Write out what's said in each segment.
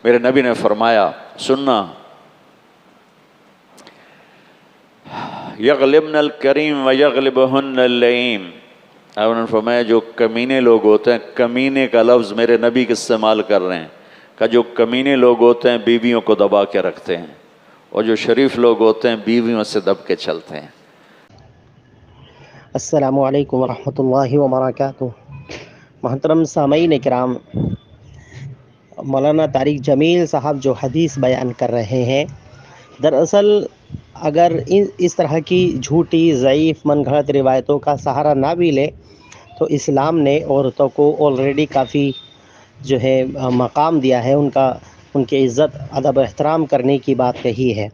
میرے نبی نے فرمایا سننا، یغلبن الکریم و یغلبہن اللئیم، آپ نے فرمایا جو کمینے لوگ ہوتے ہیں، کمینے کا لفظ میرے نبی کے استعمال کر رہے ہیں کہ جو کمینے لوگ ہوتے ہیں بیویوں کو دبا کے رکھتے ہیں، اور جو شریف لوگ ہوتے ہیں بیویوں سے دب کے چلتے ہیں۔ السلام علیکم ورحمۃ اللہ وبرکاتہ۔ محترم سامعین کرام، مولانا طارق جمیل صاحب جو حدیث بیان کر رہے ہیں، دراصل اگر اس طرح کی جھوٹی ضعیف من گھڑت روایتوں کا سہارا نہ بھی لے تو اسلام نے عورتوں کو آلریڈی کافی جو ہے مقام دیا ہے، ان کی عزت ادب و احترام کرنے کی بات کہی ہے،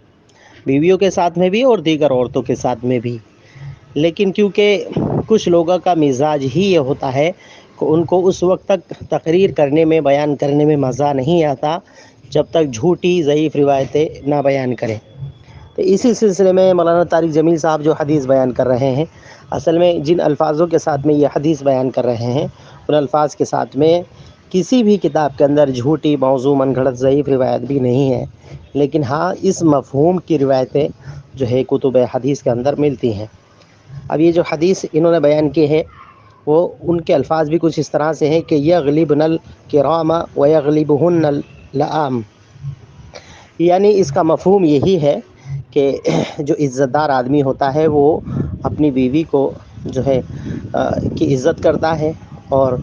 بیویوں کے ساتھ میں بھی اور دیگر عورتوں کے ساتھ میں بھی۔ لیکن کیونکہ کچھ لوگوں کا مزاج ہی یہ ہوتا ہے کہ ان کو اس وقت تک تقریر کرنے میں، بیان کرنے میں مزہ نہیں آتا جب تک جھوٹی ضعیف روایتیں نہ بیان کریں۔ تو اسی سلسلے میں مولانا طارق جمیل صاحب جو حدیث بیان کر رہے ہیں، اصل میں جن الفاظوں کے ساتھ میں یہ حدیث بیان کر رہے ہیں ان الفاظ کے ساتھ میں کسی بھی کتاب کے اندر جھوٹی، موضوع، من گھڑت، ضعیف روایت بھی نہیں ہے، لیکن ہاں اس مفہوم کی روایتیں جو ہے کتب حدیث کے اندر ملتی ہیں۔ اب یہ جو حدیث انہوں نے بیان کی ہے وہ ان کے الفاظ بھی کچھ اس طرح سے ہیں کہ یغلبن الکرام ویغلبہن اللئام، یعنی اس کا مفہوم یہی ہے کہ جو عزت دار آدمی ہوتا ہے وہ اپنی بیوی کو جو ہے کی عزت کرتا ہے، اور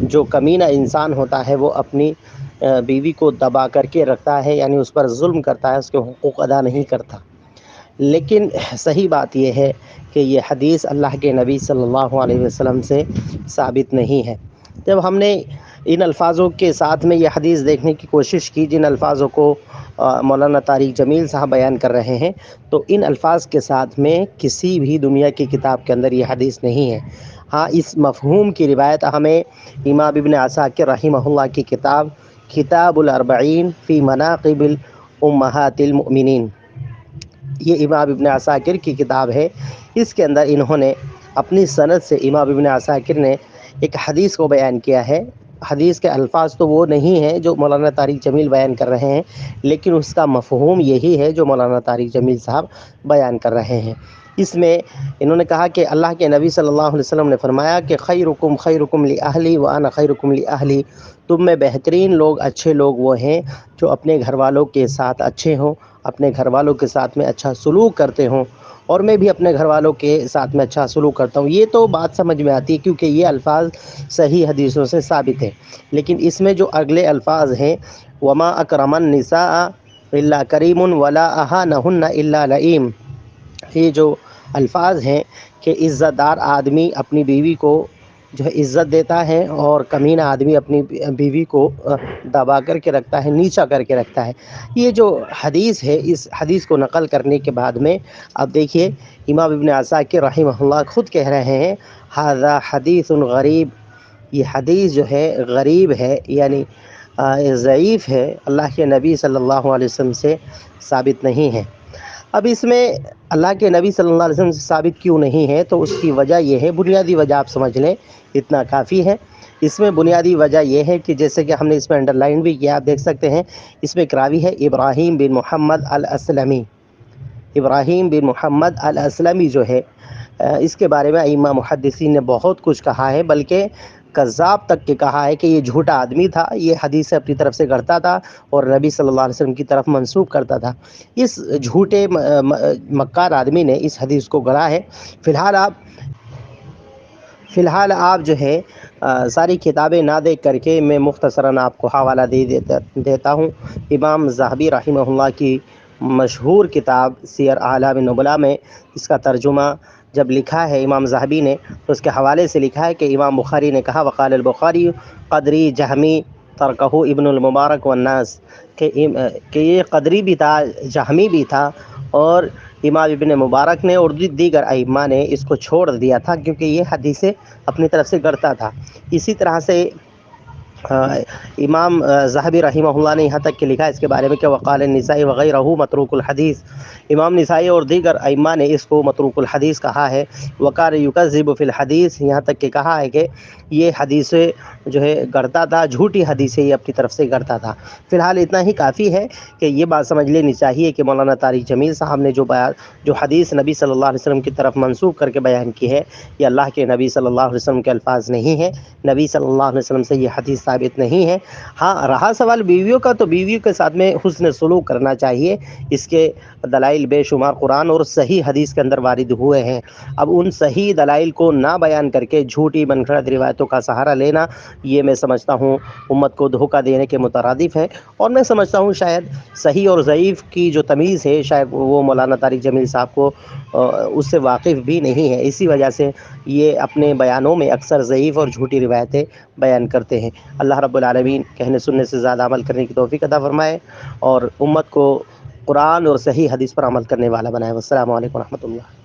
جو کمینہ انسان ہوتا ہے وہ اپنی بیوی کو دبا کر کے رکھتا ہے، یعنی اس پر ظلم کرتا ہے، اس کے حقوق ادا نہیں کرتا۔ لیکن صحیح بات یہ ہے کہ یہ حدیث اللہ کے نبی صلی اللہ علیہ وسلم سے ثابت نہیں ہے۔ جب ہم نے ان الفاظوں کے ساتھ میں یہ حدیث دیکھنے کی کوشش کی جن الفاظوں کو مولانا طارق جمیل صاحب بیان کر رہے ہیں، تو ان الفاظ کے ساتھ میں کسی بھی دنیا کی کتاب کے اندر یہ حدیث نہیں ہے۔ ہاں اس مفہوم کی روایت ہمیں امام ابن عساکر رحمہ اللہ کی کتاب کتاب الاربعین فی مناقب امہات المؤمنین، یہ امام ابن عساکر کی کتاب ہے، اس کے اندر انہوں نے اپنی سند سے امام ابن عساکر نے ایک حدیث کو بیان کیا ہے۔ حدیث کے الفاظ تو وہ نہیں ہیں جو مولانا طارق جمیل بیان کر رہے ہیں، لیکن اس کا مفہوم یہی ہے جو مولانا طارق جمیل صاحب بیان کر رہے ہیں۔ اس میں انہوں نے کہا کہ اللہ کے نبی صلی اللہ علیہ وسلم نے فرمایا کہ خیرکم خیرکم لأہلی وانا خیرکم لأہلی، تم میں بہترین لوگ، اچھے لوگ وہ ہیں جو اپنے گھر والوں کے ساتھ اچھے ہوں، اپنے گھر والوں کے ساتھ میں اچھا سلوک کرتے ہوں، اور میں بھی اپنے گھر والوں کے ساتھ میں اچھا سلوک کرتا ہوں۔ یہ تو بات سمجھ میں آتی ہے کیونکہ یہ الفاظ صحیح حدیثوں سے ثابت ہے، لیکن اس میں جو اگلے الفاظ ہیں وما اکرم النساء الا کریم ولا اہانہن الا لئیم، یہ جو الفاظ ہیں کہ عزت دار آدمی اپنی بیوی کو جو ہے عزت دیتا ہے اور کمینہ آدمی اپنی بیوی کو دبا کر کے رکھتا ہے، نیچا کر کے رکھتا ہے۔ یہ جو حدیث ہے اس حدیث کو نقل کرنے کے بعد میں اب دیکھیے امام ابن عساکر رحمہ اللہ خود کہہ رہے ہیں ھذا حدیث غریب، یہ حدیث جو ہے غریب ہے، یعنی ضعیف ہے، اللہ کے نبی صلی اللہ علیہ وسلم سے ثابت نہیں ہے۔ اب اس میں اللہ کے نبی صلی اللہ علیہ وسلم سے ثابت کیوں نہیں ہے تو اس کی وجہ یہ ہے، بنیادی وجہ آپ سمجھ لیں اتنا کافی ہے۔ اس میں بنیادی وجہ یہ ہے کہ جیسے کہ ہم نے اس میں انڈر لائن بھی کیا، آپ دیکھ سکتے ہیں اس میں ایک راوی ہے ابراہیم بن محمد الاسلمی۔ ابراہیم بن محمد الاسلمی جو ہے اس کے بارے میں ائمہ محدثین نے بہت کچھ کہا ہے، بلکہ کذاب تک کہ کہا ہے کہ یہ جھوٹا آدمی تھا، یہ حدیث اپنی طرف سے گڑھتا تھا اور نبی صلی اللہ علیہ وسلم کی طرف منسوب کرتا تھا۔ اس جھوٹے مکار آدمی نے اس حدیث کو گڑھا ہے۔ فی الحال آپ جو ہے ساری کتابیں نہ دیکھ کر کے میں مختصراً آپ کو حوالہ دیتا ہوں۔ امام ذہبی رحمہ اللہ کی مشہور کتاب سیر اعلام نبلاء میں اس کا ترجمہ جب لکھا ہے امام ذہبی نے تو اس کے حوالے سے لکھا ہے کہ امام بخاری نے کہا وقال البخاری قدری جہمی ترکہ ابن المبارک والناس، کہ یہ قدری بھی تھا، جہمی بھی تھا، اور امام ابن مبارک نے اور دیگر ائمہ نے اس کو چھوڑ دیا تھا کیونکہ یہ حدیثیں اپنی طرف سے گڑھتا تھا۔ اسی طرح سے امام ذہبی رحمہ اللہ نے یہاں تک کہ لکھا ہے اس کے بارے میں کہ وقال النسائی وغیرہ متروک الحدیث، امام نسائی اور دیگر ائمہ نے اس کو متروک الحدیث کہا ہے۔ وقال یکذب فی الحدیث، یہاں تک کہ کہا ہے کہ یہ حدیثیں جو ہے گڑھتا تھا، جھوٹی حدیثیں یہ اپنی طرف سے گڑھتا تھا۔ فی الحال اتنا ہی کافی ہے کہ یہ بات سمجھ لینی چاہیے کہ مولانا طارق جمیل صاحب نے جو حدیث نبی صلی اللہ علیہ وسلم کی طرف منسوب کر کے بیان کی ہے، یہ اللہ کے نبی صلی اللہ علیہ وسلم کے الفاظ نہیں ہیں، نبی صلی اللہ علیہ وسلم سے یہ حدیث ثابت نہیں ہے۔ ہاں رہا سوال بیویوں کا، تو بیویوں کے ساتھ میں حسن سلوک کرنا چاہیے، اس کے دلائل بے شمار قرآن اور صحیح حدیث کے اندر وارد ہوئے ہیں۔ اب ان صحیح دلائل کو نہ بیان کر کے جھوٹی من گھڑت روایتوں کا سہارا لینا، یہ میں سمجھتا ہوں امت کو دھوکہ دینے کے مترادف ہے، اور میں سمجھتا ہوں شاید صحیح اور ضعیف کی جو تمیز ہے شاید وہ مولانا طارق جمیل صاحب کو اس سے واقف بھی نہیں ہے، اسی وجہ سے یہ اپنے بیانوں میں اکثر ضعیف اور جھوٹی روایتیں بیان کرتے ہیں۔ اللہ رب العالمین کہنے سننے سے زیادہ عمل کرنے کی توفیق عطا فرمائے، اور امت کو قرآن اور صحیح حدیث پر عمل کرنے والا بنائے۔ والسلام علیکم ورحمۃ اللہ۔